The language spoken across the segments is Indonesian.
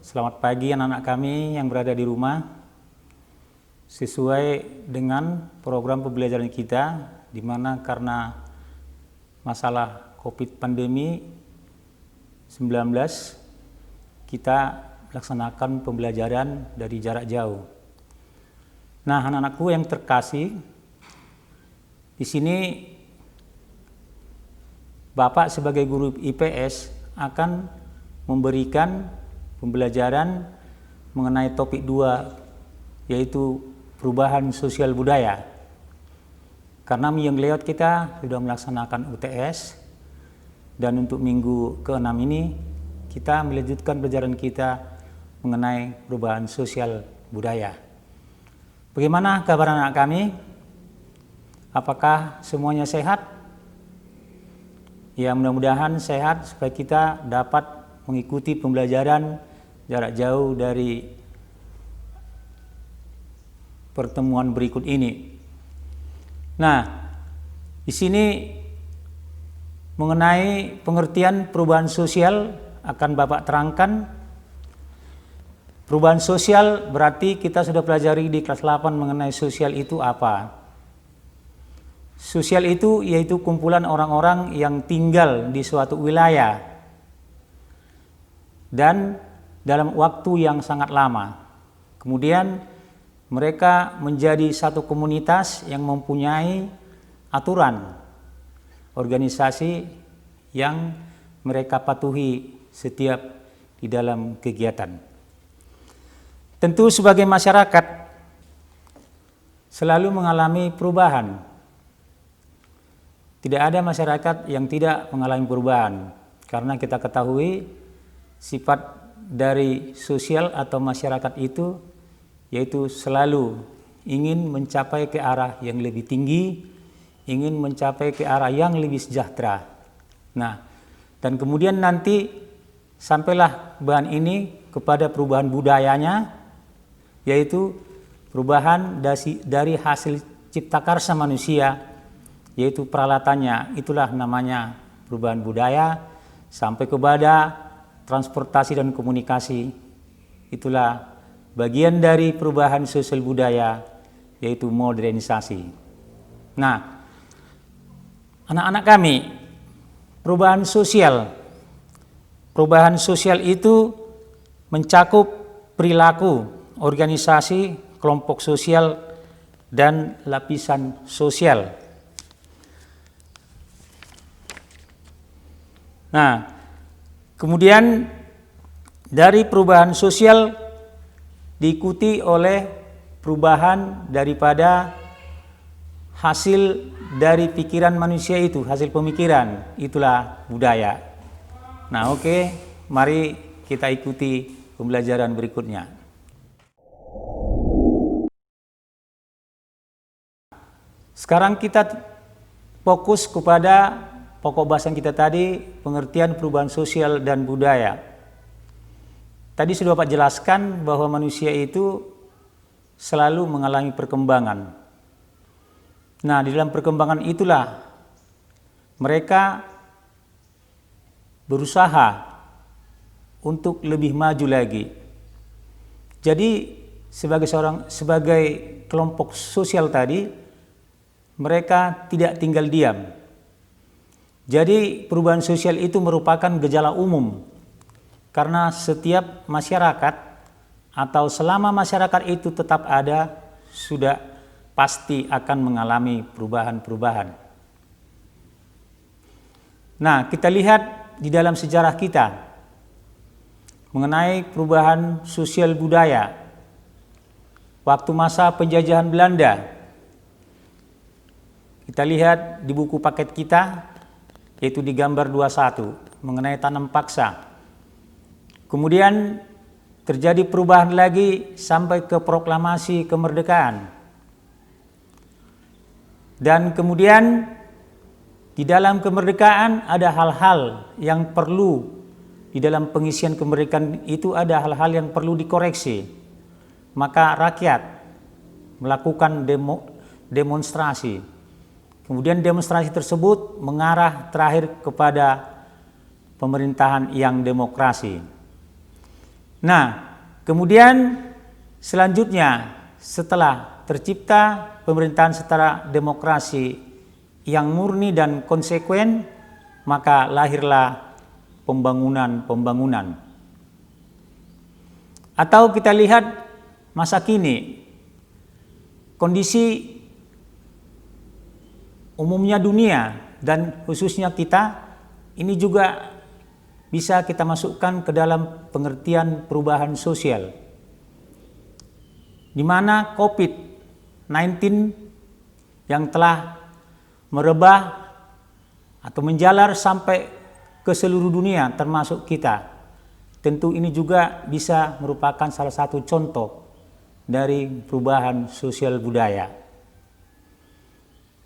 Selamat pagi anak-anak kami yang berada di rumah. Sesuai dengan program pembelajaran kita, di mana karena masalah COVID pandemi 19, kita melaksanakan pembelajaran dari jarak jauh. Nah, anak-anakku yang terkasih, di sini Bapak sebagai guru IPS akan memberikan pembelajaran mengenai topik 2, yaitu perubahan sosial budaya. Karena yang lewat kita sudah melaksanakan UTS, dan untuk minggu ke-6 ini kita melanjutkan pelajaran kita mengenai perubahan sosial budaya. Bagaimana kabar anak kami? Apakah semuanya sehat? Ya, mudah-mudahan sehat supaya kita dapat mengikuti pembelajaran jarak jauh dari pertemuan berikut ini. Nah, di sini mengenai pengertian perubahan sosial akan Bapak terangkan. Perubahan sosial berarti kita sudah pelajari di kelas 8 mengenai sosial itu apa. Sosial itu yaitu kumpulan orang-orang yang tinggal di suatu wilayah dan dalam waktu yang sangat lama. Kemudian mereka menjadi satu komunitas yang mempunyai aturan, organisasi yang mereka patuhi setiap di dalam kegiatan. Tentu sebagai masyarakat selalu mengalami perubahan. Tidak ada masyarakat yang tidak mengalami perubahan, karena kita ketahui sifat dari sosial atau masyarakat itu yaitu selalu ingin mencapai ke arah yang lebih tinggi, ingin mencapai ke arah yang lebih sejahtera. Nah, dan kemudian nanti sampailah bahan ini kepada perubahan budayanya, yaitu perubahan dari hasil cipta karsa manusia, yaitu peralatannya, itulah namanya perubahan budaya, sampai kepada transportasi dan komunikasi, itulah bagian dari perubahan sosial budaya, yaitu modernisasi. Nah, anak-anak kami, perubahan sosial itu mencakup perilaku, organisasi, kelompok sosial, dan lapisan sosial. Nah, kemudian dari perubahan sosial diikuti oleh perubahan daripada hasil dari pikiran manusia itu, hasil pemikiran, itulah budaya. Nah, oke, mari kita ikuti pembelajaran berikutnya. Sekarang kita fokus kepada pokok bahasan kita tadi, pengertian perubahan sosial dan budaya. Tadi sudah Pak jelaskan bahwa manusia itu selalu mengalami perkembangan. Nah, di dalam perkembangan itulah mereka berusaha untuk lebih maju lagi. Jadi sebagai kelompok sosial tadi, mereka tidak tinggal diam. Jadi perubahan sosial itu merupakan gejala umum, karena setiap masyarakat atau selama masyarakat itu tetap ada, sudah pasti akan mengalami perubahan-perubahan. Nah, kita lihat di dalam sejarah kita mengenai perubahan sosial budaya waktu masa penjajahan Belanda. Kita lihat di buku paket kita, yaitu di gambar 21 mengenai tanam paksa. Kemudian terjadi perubahan lagi sampai ke proklamasi kemerdekaan. Dan kemudian di dalam kemerdekaan ada hal-hal yang perlu, di dalam pengisian kemerdekaan itu ada hal-hal yang perlu dikoreksi. Maka rakyat melakukan demonstrasi. Kemudian demonstrasi tersebut mengarah terakhir kepada pemerintahan yang demokrasi. Nah, kemudian selanjutnya setelah tercipta pemerintahan secara demokrasi yang murni dan konsekuen, maka lahirlah pembangunan-pembangunan. Atau kita lihat masa kini, kondisi umumnya dunia dan khususnya kita, ini juga bisa kita masukkan ke dalam pengertian perubahan sosial, di mana COVID-19 yang telah merebah atau menjalar sampai ke seluruh dunia termasuk kita. Tentu ini juga bisa merupakan salah satu contoh dari perubahan sosial budaya.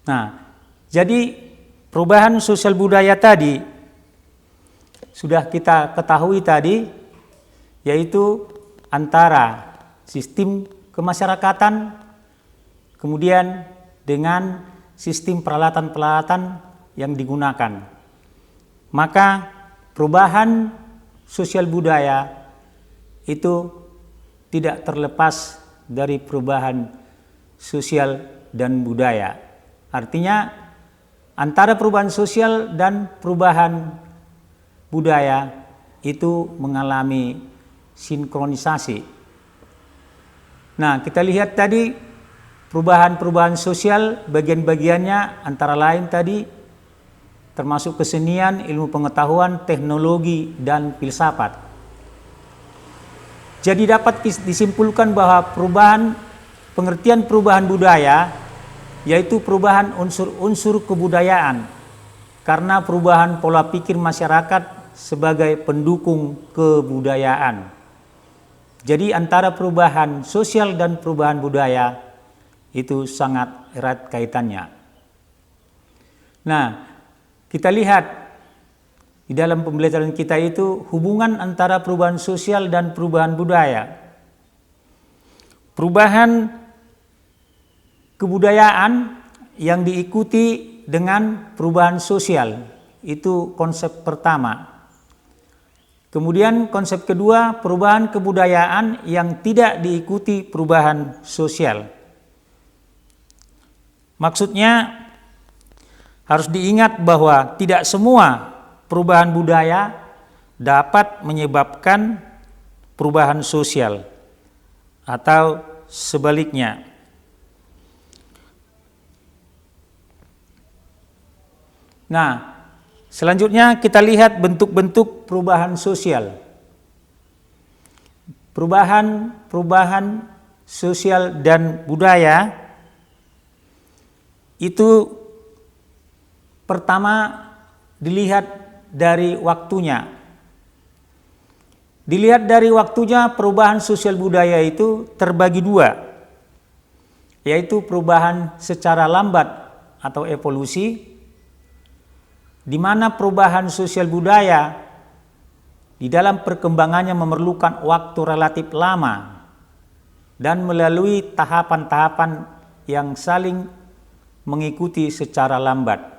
Nah, jadi perubahan sosial budaya tadi sudah kita ketahui tadi, yaitu antara sistem kemasyarakatan kemudian dengan sistem peralatan-peralatan yang digunakan. Maka perubahan sosial budaya itu tidak terlepas dari perubahan sosial dan budaya. Artinya antara perubahan sosial dan perubahan budaya itu mengalami sinkronisasi. Nah, kita lihat tadi perubahan-perubahan sosial, bagian-bagiannya antara lain tadi termasuk kesenian, ilmu pengetahuan, teknologi, dan filsafat. Jadi dapat disimpulkan bahwa pengertian perubahan budaya yaitu perubahan unsur-unsur kebudayaan karena perubahan pola pikir masyarakat sebagai pendukung kebudayaan. Jadi antara perubahan sosial dan perubahan budaya itu sangat erat kaitannya. Nah, kita lihat di dalam pembelajaran kita itu hubungan antara perubahan sosial dan perubahan budaya. Perubahan kebudayaan yang diikuti dengan perubahan sosial itu konsep pertama. Kemudian konsep kedua, perubahan kebudayaan yang tidak diikuti perubahan sosial. Maksudnya harus diingat bahwa tidak semua perubahan budaya dapat menyebabkan perubahan sosial atau sebaliknya. Nah, selanjutnya kita lihat bentuk-bentuk perubahan sosial. Perubahan sosial dan budaya itu pertama dilihat dari waktunya. Dilihat dari waktunya, perubahan sosial budaya itu terbagi dua, yaitu perubahan secara lambat atau evolusi, di mana perubahan sosial budaya di dalam perkembangannya memerlukan waktu relatif lama dan melalui tahapan-tahapan yang saling mengikuti secara lambat.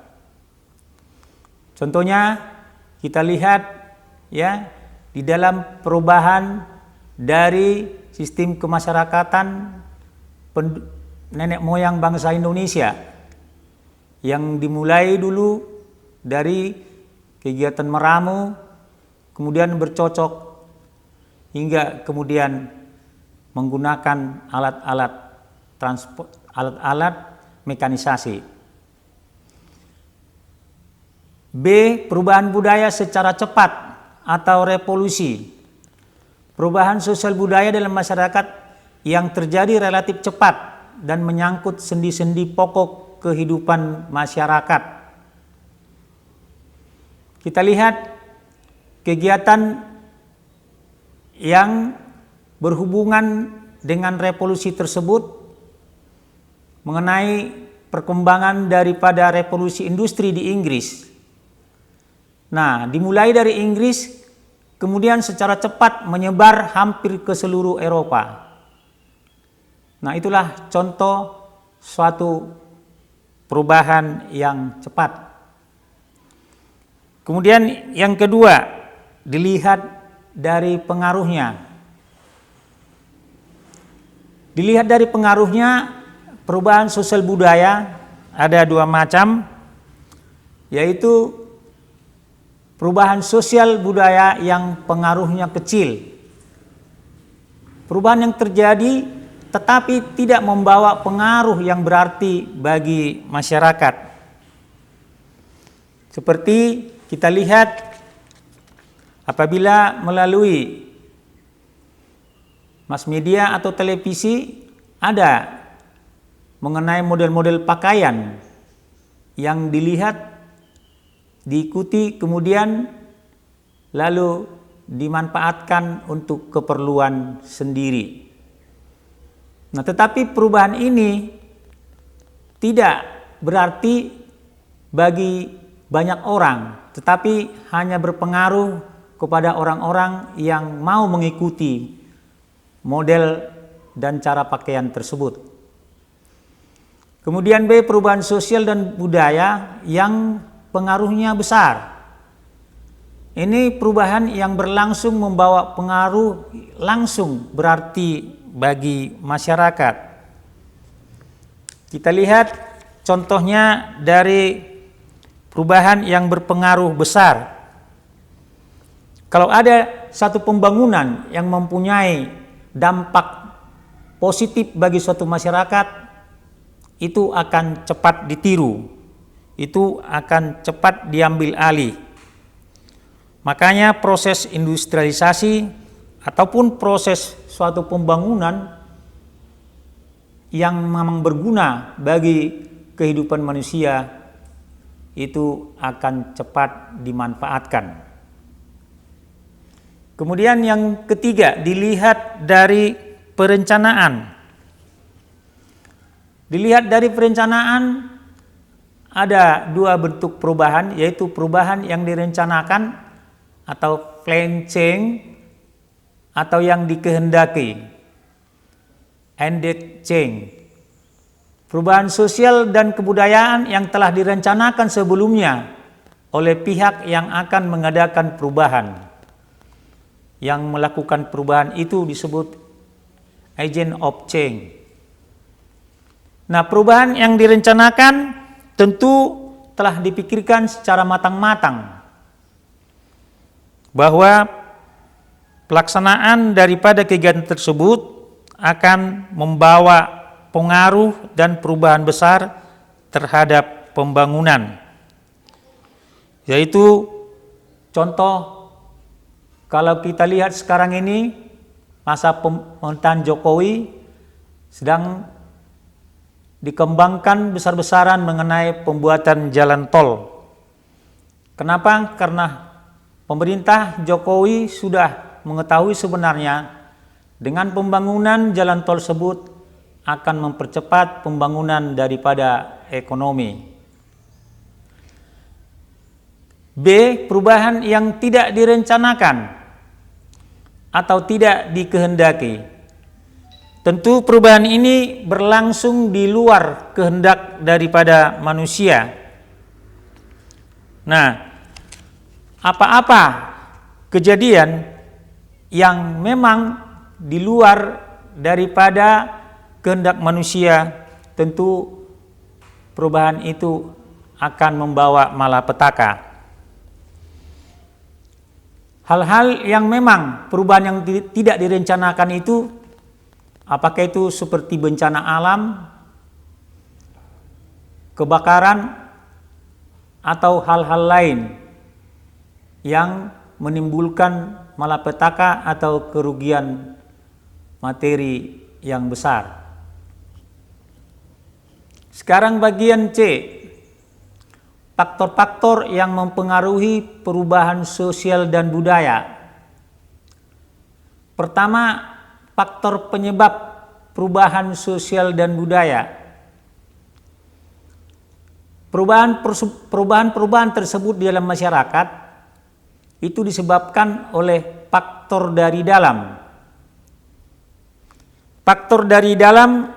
Contohnya kita lihat ya di dalam perubahan dari sistem kemasyarakatan nenek moyang bangsa Indonesia yang dimulai dulu dari kegiatan meramu, kemudian bercocok hingga kemudian menggunakan alat-alat transport, alat-alat mekanisasi. B. Perubahan budaya secara cepat atau revolusi. Perubahan sosial budaya dalam masyarakat yang terjadi relatif cepat dan menyangkut sendi-sendi pokok kehidupan masyarakat. Kita lihat kegiatan yang berhubungan dengan revolusi tersebut mengenai perkembangan daripada revolusi industri di Inggris. Nah, dimulai dari Inggris, kemudian secara cepat menyebar hampir ke seluruh Eropa. Nah, itulah contoh suatu perubahan yang cepat. Kemudian yang kedua, dilihat dari pengaruhnya. Dilihat dari pengaruhnya, perubahan sosial budaya ada dua macam, yaitu perubahan sosial budaya yang pengaruhnya kecil. Perubahan yang terjadi tetapi tidak membawa pengaruh yang berarti bagi masyarakat. Seperti kita lihat apabila melalui mass media atau televisi ada mengenai model-model pakaian yang dilihat, diikuti, kemudian lalu dimanfaatkan untuk keperluan sendiri. Nah, tetapi perubahan ini tidak berarti bagi banyak orang, tetapi hanya berpengaruh kepada orang-orang yang mau mengikuti model dan cara pakaian tersebut. Kemudian B, perubahan sosial dan budaya yang pengaruhnya besar. Ini perubahan yang berlangsung membawa pengaruh langsung berarti bagi masyarakat. Kita lihat contohnya dari perubahan yang berpengaruh besar. Kalau ada satu pembangunan yang mempunyai dampak positif bagi suatu masyarakat, itu akan cepat ditiru, itu akan cepat diambil alih. Makanya proses industrialisasi ataupun proses suatu pembangunan yang memang berguna bagi kehidupan manusia itu akan cepat dimanfaatkan. Kemudian yang ketiga, dilihat dari perencanaan. Dilihat dari perencanaan ada dua bentuk perubahan, yaitu perubahan yang direncanakan atau plan change atau yang dikehendaki, ended change. Perubahan sosial dan kebudayaan yang telah direncanakan sebelumnya oleh pihak yang akan mengadakan perubahan. Yang melakukan perubahan itu disebut agent of change. Nah, perubahan yang direncanakan tentu telah dipikirkan secara matang-matang bahwa pelaksanaan daripada kegiatan tersebut akan membawa pengaruh dan perubahan besar terhadap pembangunan. Yaitu contoh, kalau kita lihat sekarang ini masa pemerintahan Jokowi sedang dikembangkan besar-besaran mengenai pembuatan jalan tol. Kenapa? Karena pemerintah Jokowi sudah mengetahui sebenarnya dengan pembangunan jalan tol tersebut akan mempercepat pembangunan daripada ekonomi. B, perubahan yang tidak direncanakan atau tidak dikehendaki. Tentu perubahan ini berlangsung di luar kehendak daripada manusia. Nah, apa-apa kejadian yang memang di luar daripada kehendak manusia, tentu perubahan itu akan membawa malapetaka. Hal-hal yang memang perubahan yang tidak direncanakan itu, apakah itu seperti bencana alam, kebakaran, atau hal-hal lain yang menimbulkan malapetaka atau kerugian materi yang besar. Sekarang bagian C, faktor-faktor yang mempengaruhi perubahan sosial dan budaya. Pertama, faktor penyebab perubahan sosial dan budaya. Perubahan-perubahan tersebut di dalam masyarakat itu disebabkan oleh faktor dari dalam. Faktor dari dalam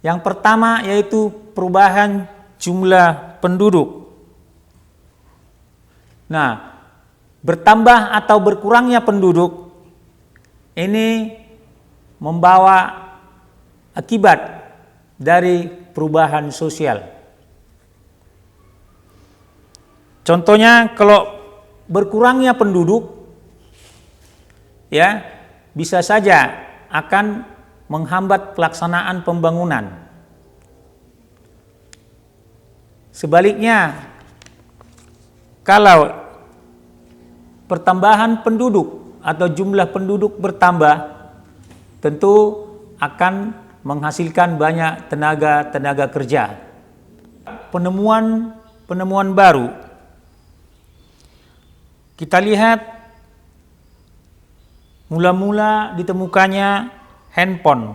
yang pertama yaitu perubahan jumlah penduduk. Nah, bertambah atau berkurangnya penduduk ini membawa akibat dari perubahan sosial. Contohnya kalau berkurangnya penduduk, ya, bisa saja akan menghambat pelaksanaan pembangunan. Sebaliknya, kalau pertambahan penduduk atau jumlah penduduk bertambah, tentu akan menghasilkan banyak tenaga kerja. Penemuan baru, kita lihat mula-mula ditemukannya handphone.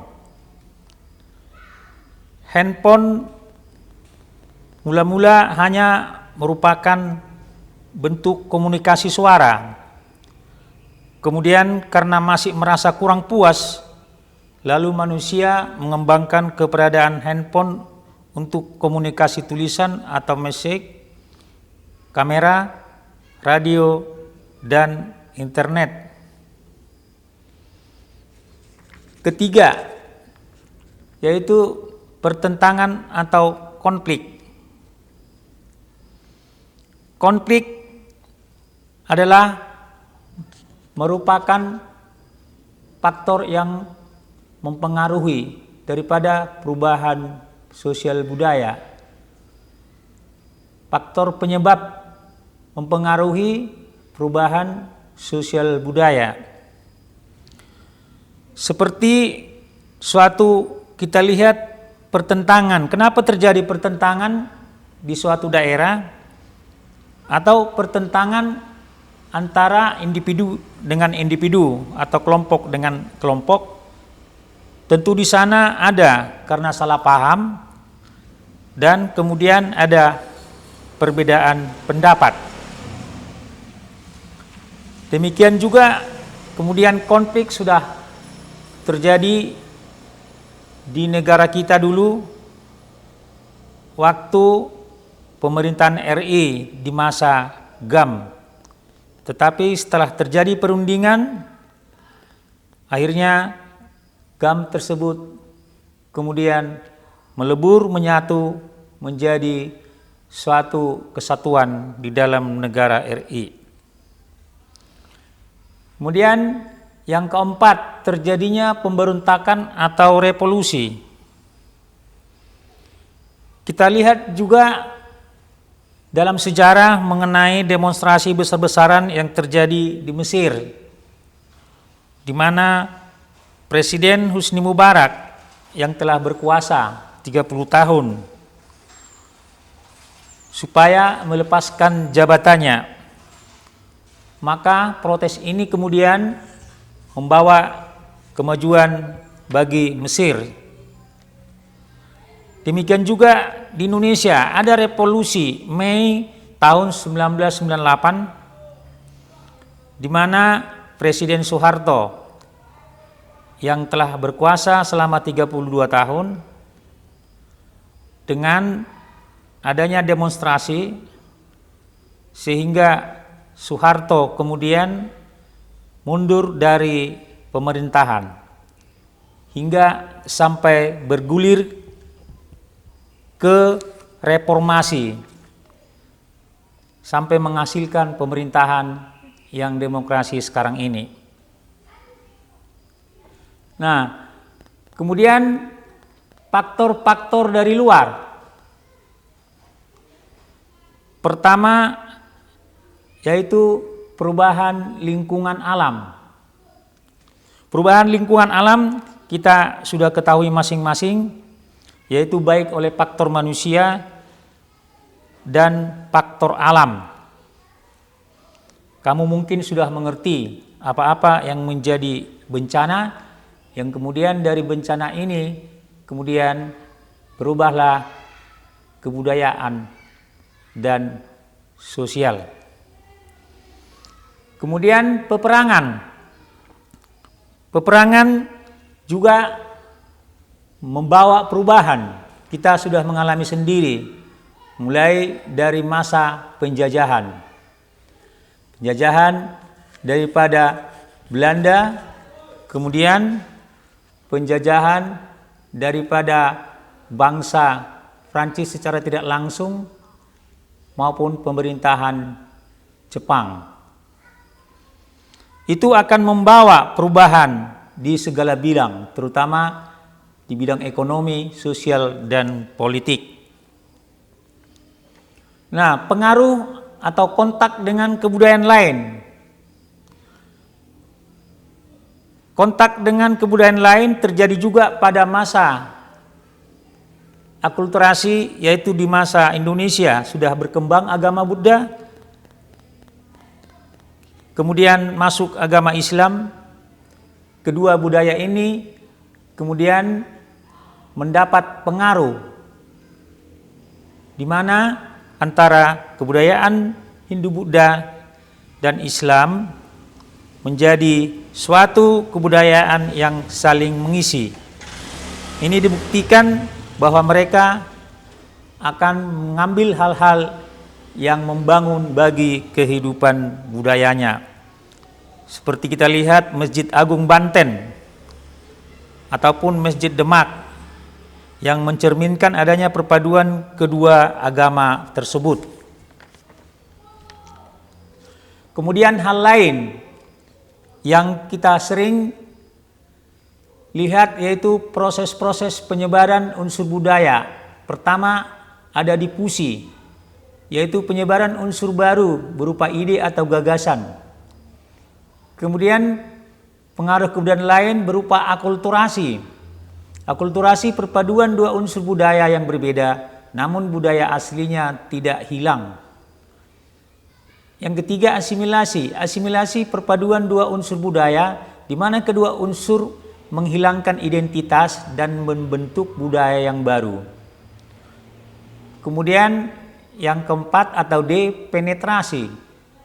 Handphone mula-mula hanya merupakan bentuk komunikasi suara. Kemudian karena masih merasa kurang puas, lalu manusia mengembangkan keberadaan handphone untuk komunikasi tulisan atau message, kamera, radio, dan internet. Ketiga, yaitu pertentangan atau konflik. Konflik adalah merupakan faktor yang mempengaruhi daripada perubahan sosial budaya. Faktor penyebab mempengaruhi perubahan sosial budaya. Seperti kita lihat pertentangan. Kenapa terjadi pertentangan di suatu daerah atau pertentangan antara individu dengan individu atau kelompok dengan kelompok? Tentu di sana ada karena salah paham dan kemudian ada perbedaan pendapat. Demikian juga kemudian konflik sudah terjadi di negara kita dulu waktu pemerintahan RI di masa GAM. Tetapi setelah terjadi perundingan, akhirnya GAM tersebut kemudian melebur menyatu menjadi suatu kesatuan di dalam negara RI. Kemudian yang keempat, terjadinya pemberontakan atau revolusi. Kita lihat juga dalam sejarah mengenai demonstrasi besar-besaran yang terjadi di Mesir, di mana Presiden Husni Mubarak yang telah berkuasa 30 tahun supaya melepaskan jabatannya, maka protes ini kemudian membawa kemajuan bagi Mesir. Demikian juga di Indonesia ada revolusi Mei tahun 1998 di mana Presiden Soeharto yang telah berkuasa selama 32 tahun dengan adanya demonstrasi sehingga Soeharto kemudian mundur dari pemerintahan hingga sampai bergulir ke reformasi sampai menghasilkan pemerintahan yang demokrasi sekarang ini. Nah, kemudian faktor-faktor dari luar. Pertama yaitu perubahan lingkungan alam. Perubahan lingkungan alam kita sudah ketahui masing-masing, yaitu baik oleh faktor manusia dan faktor alam. Kamu mungkin sudah mengerti apa-apa yang menjadi bencana, yang kemudian dari bencana ini kemudian berubahlah kebudayaan dan sosial. Kemudian peperangan. Peperangan juga membawa perubahan. Kita sudah mengalami sendiri mulai dari masa penjajahan. Penjajahan daripada Belanda, kemudian penjajahan daripada bangsa Prancis secara tidak langsung maupun pemerintahan Jepang. Itu akan membawa perubahan di segala bidang, terutama di bidang ekonomi, sosial, dan politik. Nah, pengaruh atau kontak dengan kebudayaan lain. Kontak dengan kebudayaan lain terjadi juga pada masa akulturasi, yaitu di masa Indonesia sudah berkembang agama Buddha, kemudian masuk agama Islam. Kedua budaya ini kemudian mendapat pengaruh di mana antara kebudayaan Hindu-Buddha dan Islam menjadi suatu kebudayaan yang saling mengisi. Ini dibuktikan bahwa mereka akan mengambil hal-hal yang membangun bagi kehidupan budayanya. Seperti kita lihat Masjid Agung Banten ataupun Masjid Demak yang mencerminkan adanya perpaduan kedua agama tersebut. Kemudian hal lain yang kita sering lihat yaitu proses-proses penyebaran unsur budaya. Pertama ada difusi, yaitu penyebaran unsur baru berupa ide atau gagasan. Kemudian pengaruh kebudayaan lain berupa akulturasi. Akulturasi perpaduan dua unsur budaya yang berbeda, namun budaya aslinya tidak hilang. Yang ketiga asimilasi. Asimilasi perpaduan dua unsur budaya, di mana kedua unsur menghilangkan identitas dan membentuk budaya yang baru. Kemudian yang keempat atau D, penetrasi,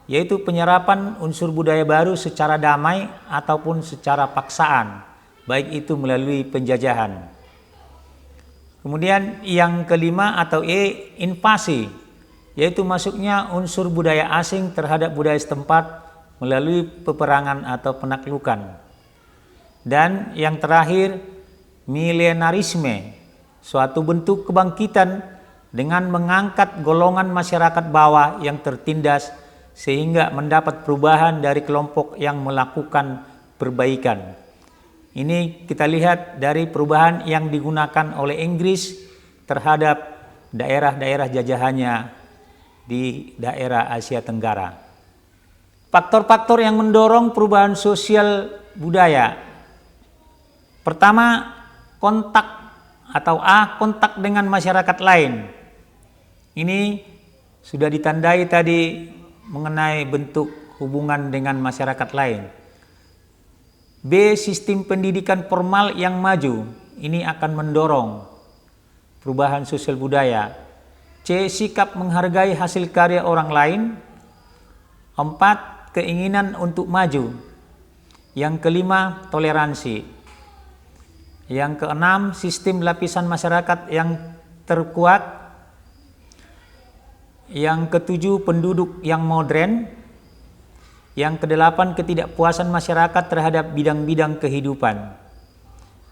yaitu penyerapan unsur budaya baru secara damai ataupun secara paksaan, baik itu melalui penjajahan. Kemudian yang kelima atau E, invasi, yaitu masuknya unsur budaya asing terhadap budaya setempat melalui peperangan atau penaklukan. Dan yang terakhir, milenarisme, suatu bentuk kebangkitan dengan mengangkat golongan masyarakat bawah yang tertindas sehingga mendapat perubahan dari kelompok yang melakukan perbaikan. Ini kita lihat dari perubahan yang digunakan oleh Inggris terhadap daerah-daerah jajahannya di daerah Asia Tenggara. Faktor-faktor yang mendorong perubahan sosial budaya. Pertama, kontak atau A, kontak dengan masyarakat lain. Ini sudah ditandai tadi mengenai bentuk hubungan dengan masyarakat lain. B, sistem pendidikan formal yang maju. Ini akan mendorong perubahan sosial budaya. C, sikap menghargai hasil karya orang lain. 4, keinginan untuk maju. Yang kelima, toleransi. Yang keenam, sistem lapisan masyarakat yang terkuat. Yang ketujuh, penduduk yang modern. Yang kedelapan, ketidakpuasan masyarakat terhadap bidang-bidang kehidupan.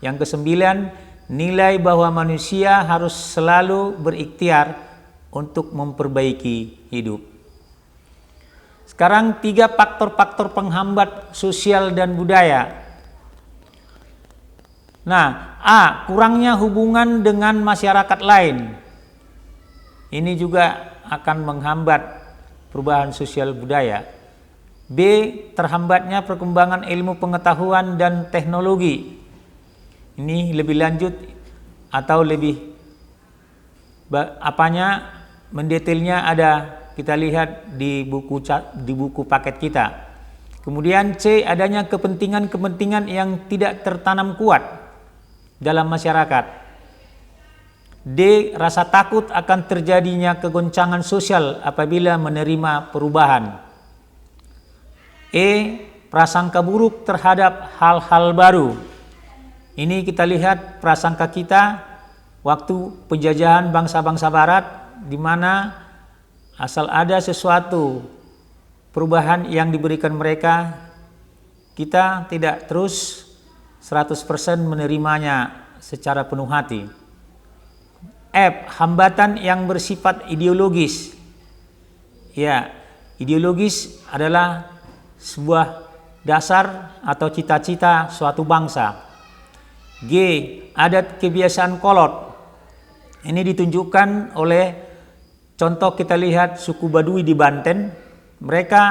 Yang kesembilan, nilai bahwa manusia harus selalu berikhtiar untuk memperbaiki hidup. Sekarang 3 faktor-faktor penghambat sosial dan budaya. Nah, A, kurangnya hubungan dengan masyarakat lain. Ini juga akan menghambat perubahan sosial budaya. B, terhambatnya perkembangan ilmu pengetahuan dan teknologi. Ini lebih lanjut atau lebih mendetailnya ada kita lihat di buku paket kita. Kemudian C, adanya kepentingan-kepentingan yang tidak tertanam kuat dalam masyarakat. D, rasa takut akan terjadinya kegoncangan sosial apabila menerima perubahan. E, prasangka buruk terhadap hal-hal baru. Ini kita lihat prasangka kita waktu penjajahan bangsa-bangsa barat, di mana asal ada sesuatu perubahan yang diberikan mereka, kita tidak terus 100% menerimanya secara penuh hati. F. Hambatan yang bersifat ideologis. Ya, ideologis adalah sebuah dasar atau cita-cita suatu bangsa. G. Adat kebiasaan kolot. Ini ditunjukkan oleh contoh kita lihat suku Baduy di Banten. Mereka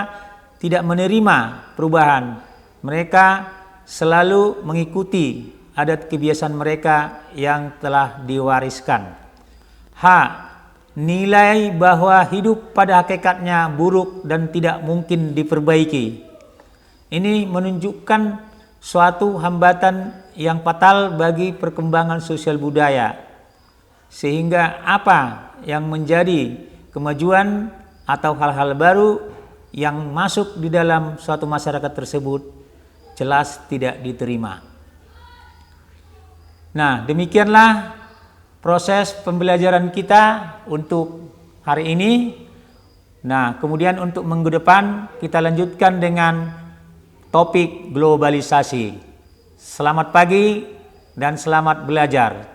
tidak menerima perubahan. Mereka selalu mengikuti adat kebiasaan mereka yang telah diwariskan. H. Nilai bahwa hidup pada hakikatnya buruk dan tidak mungkin diperbaiki. Ini menunjukkan suatu hambatan yang fatal bagi perkembangan sosial budaya. Sehingga apa yang menjadi kemajuan atau hal-hal baru yang masuk di dalam suatu masyarakat tersebut jelas tidak diterima. Nah, demikianlah proses pembelajaran kita untuk hari ini. Nah, kemudian untuk minggu depan kita lanjutkan dengan topik globalisasi. Selamat pagi dan selamat belajar.